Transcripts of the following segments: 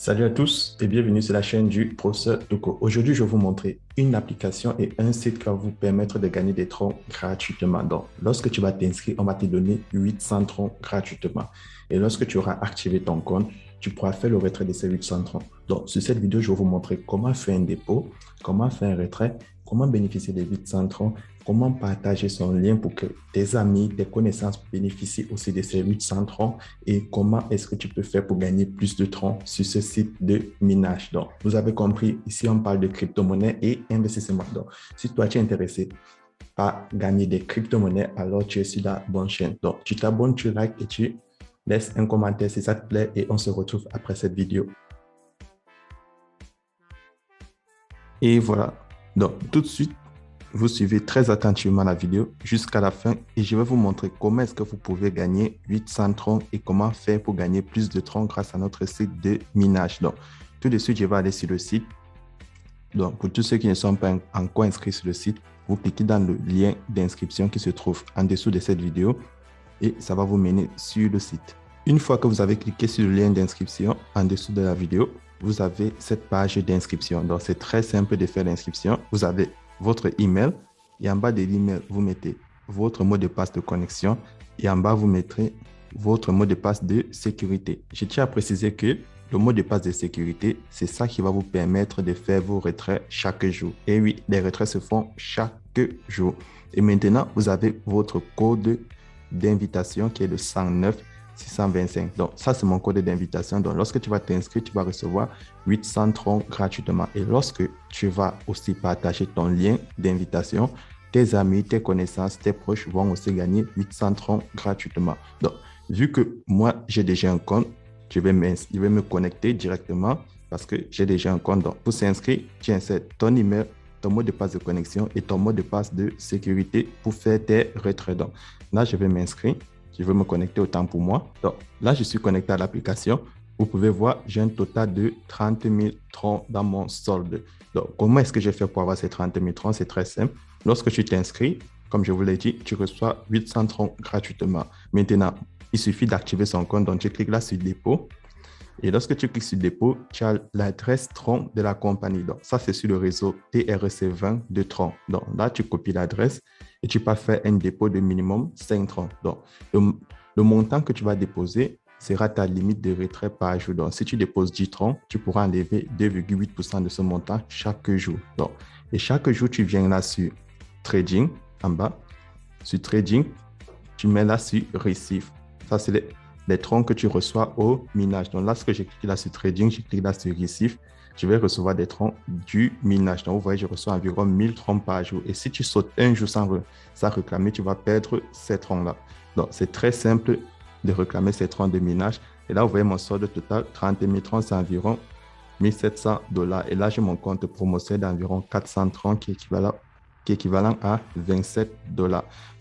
Salut à tous et bienvenue sur la chaîne du Professeur Toko. Aujourd'hui, je vais vous montrer une application et un site qui va vous permettre de gagner des troncs gratuitement. Donc, lorsque tu vas t'inscrire, on va te donner 800 troncs gratuitement. Et lorsque tu auras activé ton compte, tu pourras faire le retrait de ces 800 troncs. Donc, sur cette vidéo, je vais vous montrer comment faire un dépôt, comment faire un retrait, comment bénéficier des 800 troncs, comment partager son lien pour que tes amis, tes connaissances bénéficient aussi de ces 800 troncs et comment est-ce que tu peux faire pour gagner plus de troncs sur ce site de minage. Donc, vous avez compris, ici, on parle de crypto-monnaie et investissement. Donc, si toi, tu es intéressé par gagner des crypto-monnaies, alors tu es sur la bonne chaîne. Donc, tu t'abonnes, tu likes et tu laisses un commentaire si ça te plaît et on se retrouve après cette vidéo. Et voilà. Donc, tout de suite, vous suivez très attentivement la vidéo jusqu'à la fin et je vais vous montrer comment est-ce que vous pouvez gagner 800 troncs et comment faire pour gagner plus de troncs grâce à notre site de minage. Donc, tout de suite, je vais aller sur le site. Donc, pour tous ceux qui ne sont pas encore inscrits sur le site, vous cliquez dans le lien d'inscription qui se trouve en dessous de cette vidéo et ça va vous mener sur le site. Une fois que vous avez cliqué sur le lien d'inscription en dessous de la vidéo, vous avez cette page d'inscription. Donc, c'est très simple de faire l'inscription. Vous avez votre email et en bas de l'email, vous mettez votre mot de passe de connexion et en bas, vous mettrez votre mot de passe de sécurité. Je tiens à préciser que le mot de passe de sécurité, c'est ça qui va vous permettre de faire vos retraits chaque jour. Et oui, les retraits se font chaque jour. Et maintenant, vous avez votre code d'invitation qui est le 109 625. Donc, ça, c'est mon code d'invitation. Donc, lorsque tu vas t'inscrire, tu vas recevoir 800 troncs gratuitement. Et lorsque tu vas aussi partager ton lien d'invitation, tes amis, tes connaissances, tes proches vont aussi gagner 800 troncs gratuitement. Donc, vu que moi, j'ai déjà un compte, je vais me connecter directement parce que j'ai déjà un compte. Donc, pour s'inscrire, tu insères ton email, ton mot de passe de connexion et ton mot de passe de sécurité pour faire tes retraits. Donc, là, je vais m'inscrire. Je vais me connecter autant pour moi. Donc, là, je suis connecté à l'application. Vous pouvez voir, j'ai un total de 30 000 troncs dans mon solde. Donc, comment est-ce que j'ai fait pour avoir ces 30 000 troncs? C'est très simple. Lorsque tu t'inscris, comme je vous l'ai dit, tu reçois 800 troncs gratuitement. Maintenant, il suffit d'activer son compte. Donc, tu cliques là sur dépôt. Et lorsque tu cliques sur dépôt, tu as l'adresse tronc de la compagnie. Donc, ça, c'est sur le réseau TRC20 de tronc. Donc, là, tu copies l'adresse et tu peux faire un dépôt de minimum 5 troncs. Donc, le montant que tu vas déposer sera ta limite de retrait par jour. Donc, si tu déposes 10 troncs, tu pourras enlever 2,8% de ce montant chaque jour. Donc, et chaque jour, tu viens là sur Trading, en bas. Sur Trading, tu mets là sur Receive. Ça, c'est les troncs que tu reçois au minage. Donc, lorsque je clique là sur Trading, je clique là sur Receive, je vais recevoir des troncs du minage. Donc, vous voyez, je reçois environ 1000 troncs par jour. Et si tu sautes un jour sans réclamer, tu vas perdre ces troncs-là. Donc, c'est très simple de réclamer ces troncs de minage. Et là, vous voyez mon solde total, 30 000 troncs, c'est environ $1 700. Et là, j'ai mon compte promotionnel d'environ 400 troncs qui est équivalent à $27.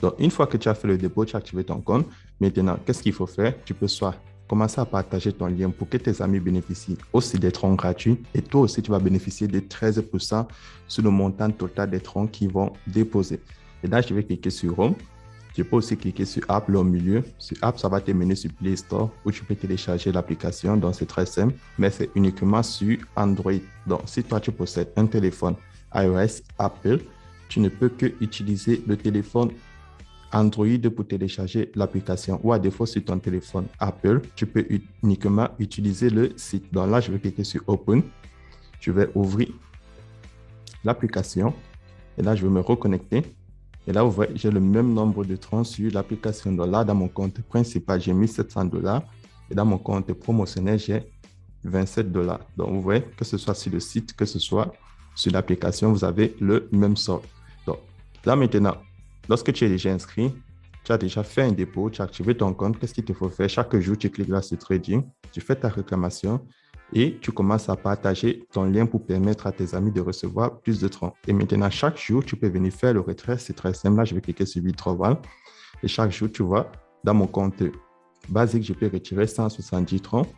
Donc, une fois que tu as fait le dépôt, tu as activé ton compte. Maintenant, qu'est-ce qu'il faut faire? Tu peux soit commencer à partager ton lien pour que tes amis bénéficient aussi des troncs gratuits et toi aussi, tu vas bénéficier de 13% sur le montant total des troncs qu'ils vont déposer. Et là, je vais cliquer sur Home. Tu peux aussi cliquer sur App là au milieu. Sur App, ça va te mener sur Play Store où tu peux télécharger l'application. Donc, c'est très simple, mais c'est uniquement sur Android. Donc, si toi, tu possèdes un téléphone iOS, Apple, tu ne peux que utiliser le téléphone Android pour télécharger l'application ou à défaut sur ton téléphone Apple, tu peux uniquement utiliser le site. Donc là, je vais cliquer sur Open. Je vais ouvrir l'application et là, je vais me reconnecter. Et là, vous voyez, j'ai le même nombre de troncs sur l'application. Donc là, dans mon compte principal, j'ai mis $700 et dans mon compte promotionnel, j'ai $27. Donc, vous voyez, que ce soit sur le site, que ce soit sur l'application, vous avez le même sort. Donc là, maintenant, lorsque tu es déjà inscrit, tu as déjà fait un dépôt, tu as activé ton compte, qu'est-ce qu'il te faut faire? Chaque jour, tu cliques là sur Trading, tu fais ta réclamation et tu commences à partager ton lien pour permettre à tes amis de recevoir plus de troncs. Et maintenant, chaque jour, tu peux venir faire le retrait. C'est très simple. Là, je vais cliquer sur Withdrawal. Et chaque jour, tu vois, dans mon compte basique, je peux retirer 170 troncs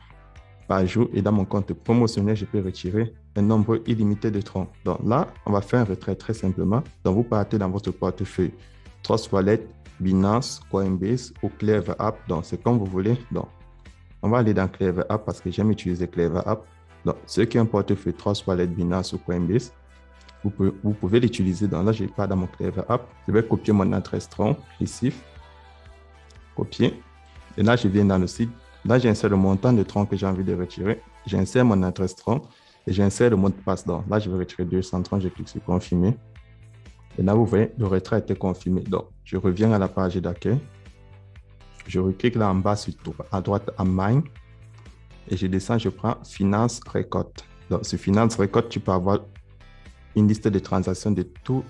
par jour. Et dans mon compte promotionnel, je peux retirer un nombre illimité de troncs. Donc là, on va faire un retrait très simplement. Donc, vous partez dans votre portefeuille Trust Wallet, Binance, Coinbase ou Clever App. Donc, c'est comme vous voulez. Donc, on va aller dans Clever App parce que j'aime utiliser Clever App. Donc, ceux qui ont un portefeuille Trust Wallet, Binance ou Coinbase, vous pouvez l'utiliser. Donc là, je n'ai pas dans mon Clever App. Je vais copier mon adresse Tron ici. Copier. Et là, je viens dans le site. Là, j'insère le montant de Tron que j'ai envie de retirer. J'insère mon adresse Tron et j'insère le mot de passe. Donc là, je vais retirer 200 Tron. Je clique sur confirmer. Et là, vous voyez, le retrait a été confirmé. Donc, je reviens à la page d'accueil. Je reclique là en bas sur à droite à Mine. Et je descends, je prends Finance Record. Donc, sur Finance Record, tu peux avoir une liste de transactions de toutes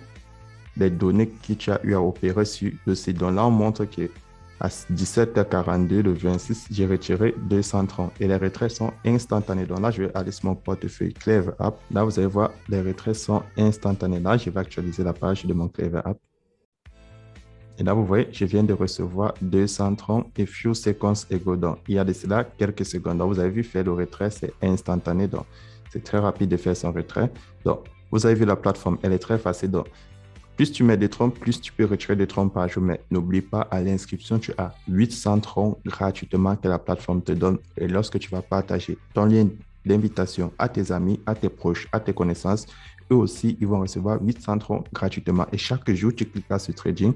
les données que tu as eu à opérer sur le site. Donc là, on montre qu'à 17h42, le 26, j'ai retiré 230 et les retraits sont instantanés. Donc là, je vais aller sur mon portefeuille Clever App. Là, vous allez voir, les retraits sont instantanés. Là, je vais actualiser la page de mon Clever App. Et là, vous voyez, je viens de recevoir 230 et few seconds ago. Donc, il y a de cela quelques secondes. Donc, vous avez vu, faire le retrait, c'est instantané. Donc, c'est très rapide de faire son retrait. Donc, vous avez vu la plateforme, elle est très facile. Donc, plus tu mets des troncs, plus tu peux retirer des troncs par jour. Mais n'oublie pas, à l'inscription, tu as 800 troncs gratuitement que la plateforme te donne. Et lorsque tu vas partager ton lien d'invitation à tes amis, à tes proches, à tes connaissances, eux aussi, ils vont recevoir 800 troncs gratuitement. Et chaque jour, tu cliques là sur Trading,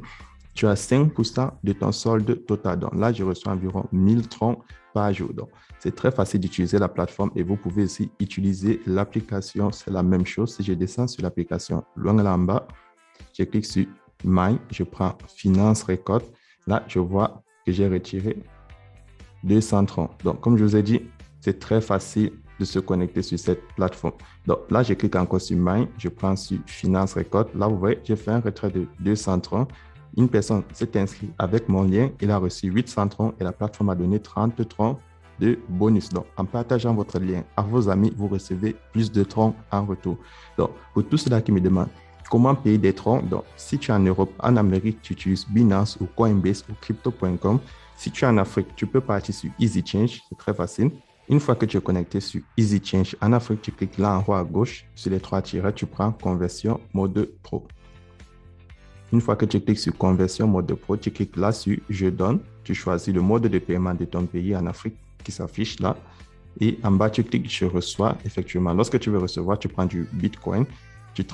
tu as 5% de ton solde total. Donc là, je reçois environ 1000 troncs par jour. Donc, c'est très facile d'utiliser la plateforme et vous pouvez aussi utiliser l'application. C'est la même chose. Si je descends sur l'application, loin là en bas, je clique sur Mine, je prends Finance Record. Là, je vois que j'ai retiré 200 troncs. Donc, comme je vous ai dit, c'est très facile de se connecter sur cette plateforme. Donc là, je clique encore sur Mine, je prends sur Finance Record. Là, vous voyez, j'ai fait un retrait de 200 troncs. Une personne s'est inscrite avec mon lien, il a reçu 800 troncs et la plateforme a donné 30 troncs de bonus. Donc, en partageant votre lien à vos amis, vous recevez plus de troncs en retour. Donc, pour tous ceux-là qui me demandent comment payer des troncs, donc, si tu es en Europe, en Amérique, tu utilises Binance ou Coinbase ou Crypto.com. Si tu es en Afrique, tu peux partir sur EasyChange, c'est très facile. Une fois que tu es connecté sur EasyChange, en Afrique, tu cliques là en haut à gauche, sur les 3 tirets, tu prends Conversion mode Pro. Une fois que tu cliques sur Conversion mode Pro, tu cliques là sur Je donne. Tu choisis le mode de paiement de ton pays en Afrique qui s'affiche là. Et en bas, tu cliques Je reçois. Effectivement, lorsque tu veux recevoir, tu prends du Bitcoin. Tu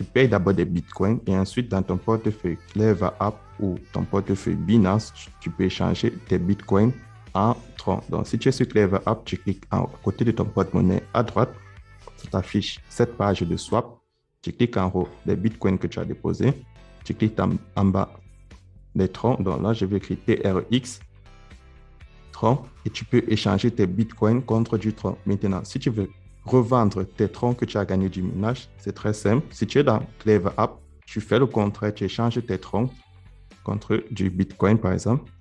payes d'abord des Bitcoins et ensuite, dans ton portefeuille Clever App ou ton portefeuille Binance, tu peux échanger tes Bitcoins en troncs. Donc, si tu es sur Clever App, tu cliques à côté de ton porte-monnaie à droite. Ça t'affiche cette page de swap. Tu cliques en haut des Bitcoins que tu as déposés. Tu cliques en bas des troncs. Donc là, je vais écrire TRX, tronc, et tu peux échanger tes bitcoins contre du tronc. Maintenant, si tu veux revendre tes troncs que tu as gagnés du minage, c'est très simple. Si tu es dans Clever App, tu fais le contraire, tu échanges tes troncs contre du bitcoin, par exemple.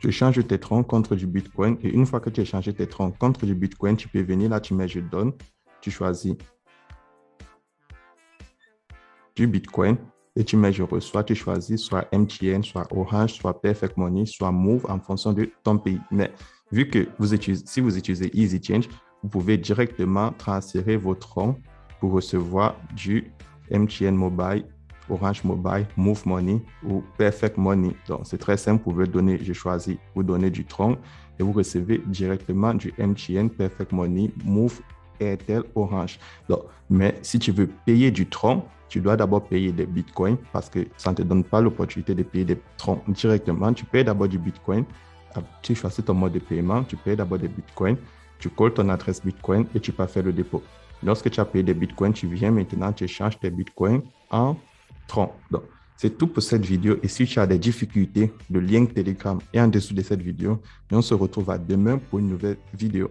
Tu échanges tes troncs contre du Bitcoin et une fois que tu as échangé tes troncs contre du Bitcoin, tu peux venir là, tu mets Je donne, tu choisis du Bitcoin et tu mets Je reçois, tu choisis soit MTN, soit Orange, soit Perfect Money, soit Move en fonction de ton pays. Mais vu que si vous utilisez EasyChange, vous pouvez directement transférer vos troncs pour recevoir du MTN Mobile, Orange Mobile, Move Money ou Perfect Money. Donc, c'est très simple. Vous pouvez donner, je choisis, vous donnez du tronc et vous recevez directement du MTN, Perfect Money, Move, Airtel, Orange. Donc, mais si tu veux payer du tronc, tu dois d'abord payer des bitcoins parce que ça ne te donne pas l'opportunité de payer des troncs directement. Tu payes d'abord du bitcoin. Tu choisis ton mode de paiement. Tu payes d'abord des bitcoins. Tu colles ton adresse bitcoin et tu peux faire le dépôt. Lorsque tu as payé des bitcoins, tu viens maintenant, tu échanges tes bitcoins en troncs. Donc, c'est tout pour cette vidéo. Et si tu as des difficultés, le lien Telegram est en dessous de cette vidéo. Et on se retrouve à demain pour une nouvelle vidéo.